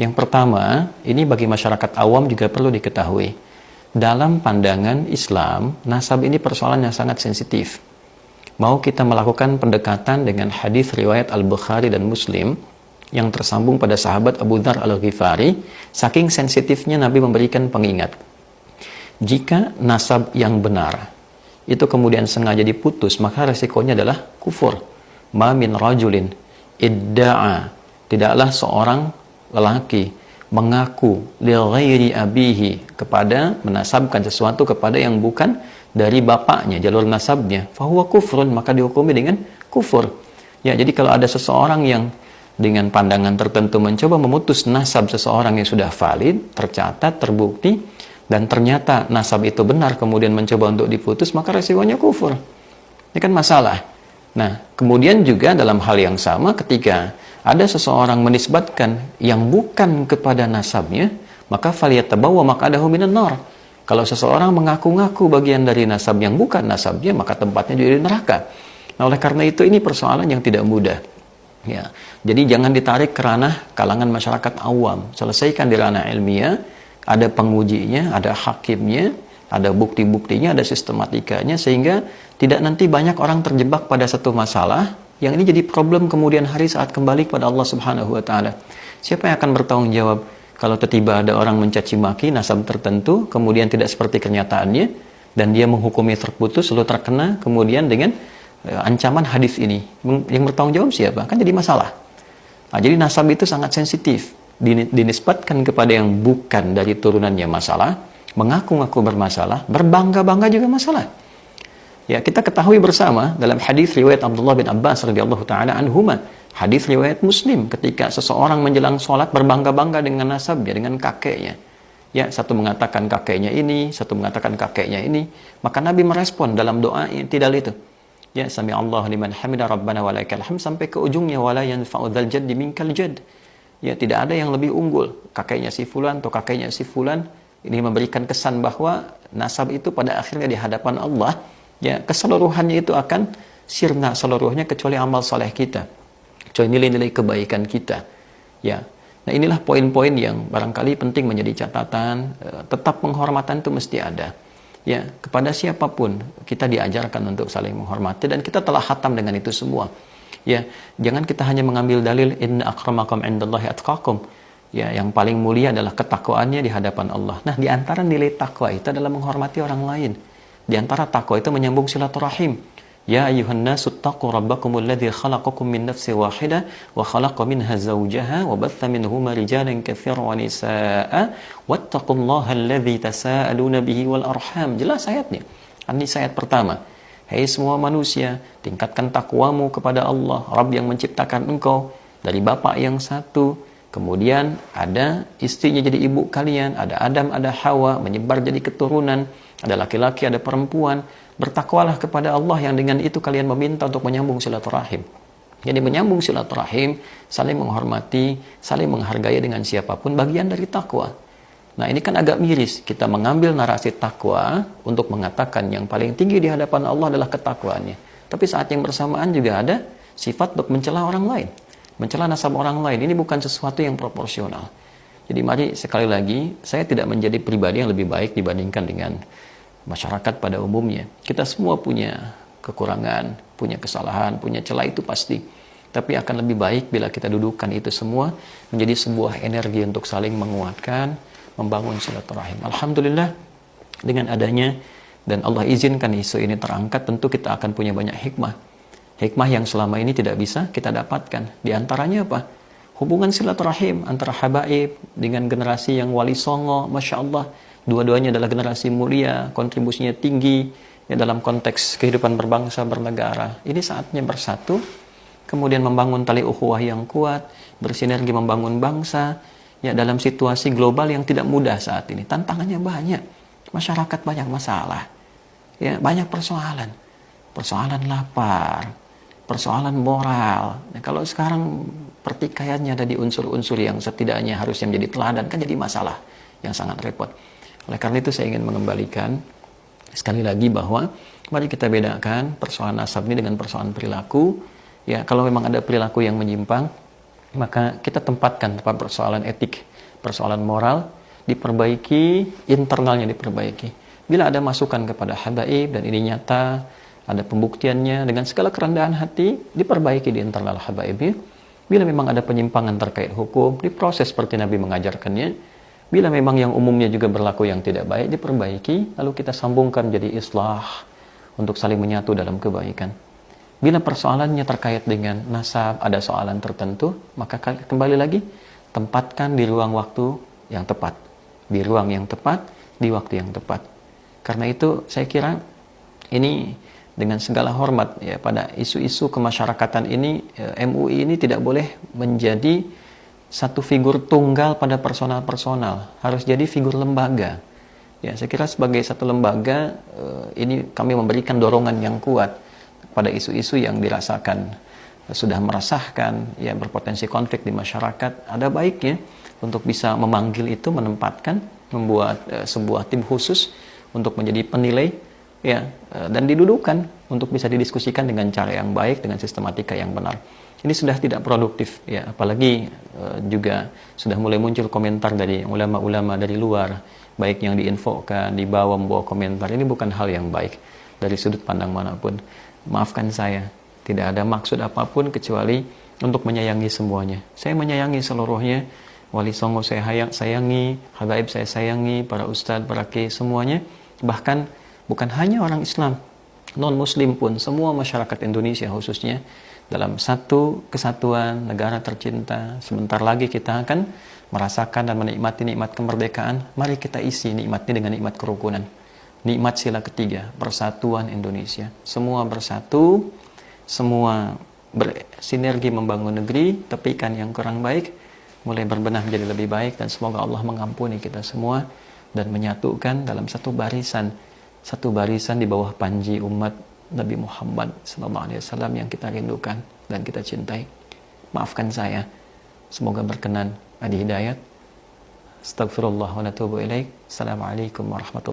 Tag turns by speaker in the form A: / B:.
A: Yang pertama, ini bagi masyarakat awam juga perlu diketahui. Dalam pandangan Islam, nasab ini persoalan yang sangat sensitif. Mau kita melakukan pendekatan dengan hadis riwayat Al-Bukhari dan Muslim yang tersambung pada sahabat Abu Dzar Al-Ghifari, saking sensitifnya Nabi memberikan pengingat. Jika nasab yang benar itu kemudian sengaja diputus, maka resikonya adalah kufur. Ma min rajulin idda'a, tidaklah seorang lelaki mengaku li ghairi abihi, kepada menasabkan sesuatu kepada yang bukan dari bapaknya, jalur nasabnya, fahuwa kufrun, maka dihukumi dengan kufur. Ya, jadi kalau ada seseorang yang dengan pandangan tertentu mencoba memutus nasab seseorang yang sudah valid, tercatat, terbukti, dan ternyata nasab itu benar, kemudian mencoba untuk diputus, maka resikonya kufur. Ini kan masalah. Nah, kemudian juga dalam hal yang sama, ketika ada seseorang menisbatkan yang bukan kepada nasabnya, maka faliyatabawa maq'adahu minan nar. Kalau seseorang mengaku-ngaku bagian dari nasab yang bukan nasabnya, maka tempatnya juga di neraka. Nah, oleh karena itu ini persoalan yang tidak mudah. Ya, jadi jangan ditarik ke ranah kalangan masyarakat awam. Selesaikan di ranah ilmiah, ada pengujinya, ada hakimnya, ada bukti-buktinya, ada sistematikanya, sehingga tidak nanti banyak orang terjebak pada satu masalah yang ini jadi problem kemudian hari saat kembali kepada Allah Subhanahu wa taala. Siapa yang akan bertanggung jawab kalau tiba-tiba ada orang mencaci maki nasab tertentu, kemudian tidak seperti kenyataannya, dan dia menghukumi terputus, lalu terkena kemudian dengan ancaman hadis ini? Yang bertanggung jawab siapa? Kan jadi masalah. Nah, jadi nasab itu sangat sensitif. Dinisbatkan kepada yang bukan dari turunannya masalah, mengaku-ngaku bermasalah, berbangga-bangga juga masalah. Ya, kita ketahui bersama dalam hadis riwayat Abdullah bin Abbas radhiyallahu taala anhuma, hadis riwayat Muslim, ketika seseorang menjelang sholat berbangga-bangga dengan nasabnya, dengan kakeknya. Ya, satu mengatakan kakeknya ini, satu mengatakan kakeknya ini, maka Nabi merespon dalam doa tidak itu. Ya, sami Allah liman hamida rabbana walakal hamd, sampai ke ujungnya, wala yanfa'u dzal jaddi minkal jadd. Ya, tidak ada yang lebih unggul, kakeknya si fulan atau kakeknya si fulan. Ini memberikan kesan bahwa nasab itu pada akhirnya di hadapan Allah, ya, keseluruhannya itu akan sirna seluruhnya, kecuali amal soleh kita, kecuali nilai-nilai kebaikan kita. Ya, nah inilah poin-poin yang barangkali penting menjadi catatan. Tetap penghormatan itu mesti ada. Ya, kepada siapapun kita diajarkan untuk saling menghormati, dan kita telah khatam dengan itu semua. Ya, jangan kita hanya mengambil dalil inna akramakum indallahi atqakum. Ya, yang paling mulia adalah ketakwaannya di hadapan Allah. Nah, di antara nilai takwa itu adalah menghormati orang lain. Di antara takwa itu menyambung silaturahim. Ya ayyuhan nasu taqu rabbakumul ladzi khalaqakum min nafsin wahidah wa khalaqa minha zawjaha wa batha minhuma rijalan katsiran wa nisaa'a wattaqullaha alladzi tasaaluna bihi wal arham. Jelas ayatnya. Ini ayat pertama. Hai semua manusia, tingkatkan takwamu kepada Allah, Rabb yang menciptakan engkau dari bapak yang satu. Kemudian ada istrinya jadi ibu kalian, ada Adam, ada Hawa, menyebar jadi keturunan, ada laki-laki, ada perempuan. Bertakwalah kepada Allah yang dengan itu kalian meminta untuk menyambung silaturahim. Jadi menyambung silaturahim, saling menghormati, saling menghargai dengan siapapun, bagian dari takwa. Nah, ini kan agak miris, kita mengambil narasi takwa untuk mengatakan yang paling tinggi di hadapan Allah adalah ketakwaannya. Tapi saat yang bersamaan juga ada sifat untuk mencela orang lain, mencela nasab orang lain. Ini bukan sesuatu yang proporsional. Jadi mari sekali lagi, saya tidak menjadi pribadi yang lebih baik dibandingkan dengan masyarakat pada umumnya. Kita semua punya kekurangan, punya kesalahan, punya celah, itu pasti. Tapi akan lebih baik bila kita dudukkan itu semua menjadi sebuah energi untuk saling menguatkan, membangun silaturahim. Alhamdulillah, dengan adanya dan Allah izinkan isu ini terangkat, tentu kita akan punya banyak hikmah. Hikmah yang selama ini tidak bisa kita dapatkan. Di antaranya apa? Hubungan silaturahim antara habaib dengan generasi yang wali songo, Masya Allah. Dua-duanya adalah generasi mulia, kontribusinya tinggi ya, dalam konteks kehidupan berbangsa, bernegara. Ini saatnya bersatu, kemudian membangun tali ukhuwah yang kuat, bersinergi membangun bangsa, ya, dalam situasi global yang tidak mudah saat ini. Tantangannya banyak, masyarakat banyak masalah, ya, banyak persoalan, persoalan lapar, persoalan moral. Nah, kalau sekarang pertikaiannya ada di unsur-unsur yang setidaknya harusnya menjadi teladan, kan jadi masalah yang sangat repot. Oleh karena itu saya ingin mengembalikan sekali lagi bahwa mari kita bedakan persoalan nasab ini dengan persoalan perilaku. Ya, kalau memang ada perilaku yang menyimpang, maka kita tempatkan tempat persoalan etik, persoalan moral, diperbaiki, internalnya diperbaiki. Bila ada masukan kepada habaib dan ini nyata, ada pembuktiannya dengan segala kerendahan hati, diperbaiki di internal habaib. Bila memang ada penyimpangan terkait hukum, diproses seperti Nabi mengajarkannya. Bila memang yang umumnya juga berlaku yang tidak baik, diperbaiki, lalu kita sambungkan jadi islah untuk saling menyatu dalam kebaikan. Bila persoalannya terkait dengan nasab, ada soalan tertentu, maka kembali lagi, tempatkan di ruang waktu yang tepat. Di ruang yang tepat, di waktu yang tepat. Karena itu saya kira ini dengan segala hormat ya pada isu-isu kemasyarakatan ini, MUI ini tidak boleh menjadi satu figur tunggal pada personal-personal, harus jadi figur lembaga. Ya, saya kira sebagai satu lembaga ini kami memberikan dorongan yang kuat pada isu-isu yang dirasakan sudah meresahkan, ya berpotensi konflik di masyarakat. Ada baiknya untuk bisa memanggil itu, menempatkan, membuat sebuah tim khusus untuk menjadi penilai, ya, dan didudukan untuk bisa didiskusikan dengan cara yang baik, dengan sistematika yang benar. Ini sudah tidak produktif, ya, apalagi juga sudah mulai muncul komentar dari ulama-ulama dari luar, baik yang diinfokan, membawa komentar. Ini bukan hal yang baik dari sudut pandang manapun. Maafkan saya, tidak ada maksud apapun kecuali untuk menyayangi semuanya. Saya menyayangi seluruhnya, Wali Songo saya sayangi, habaib saya sayangi, para ustadz, para kiai semuanya. Bahkan bukan hanya orang Islam, non-Muslim pun, semua masyarakat Indonesia khususnya, dalam satu kesatuan negara tercinta. Sebentar lagi kita akan merasakan dan menikmati nikmat kemerdekaan. Mari kita isi nikmat ini dengan nikmat kerukunan, nikmat sila ketiga, persatuan Indonesia. Semua bersatu, semua bersinergi membangun negeri, tepikan yang kurang baik, mulai berbenah menjadi lebih baik, dan semoga Allah mengampuni kita semua dan menyatukan dalam satu barisan di bawah panji umat Nabi Muhammad SAW yang kita rindukan dan kita cintai. Maafkan saya, semoga berkenan, adi hidayat. Astagfirullah wa natubu ilaik. Assalamualaikum warahmatullahi wabarakatuh.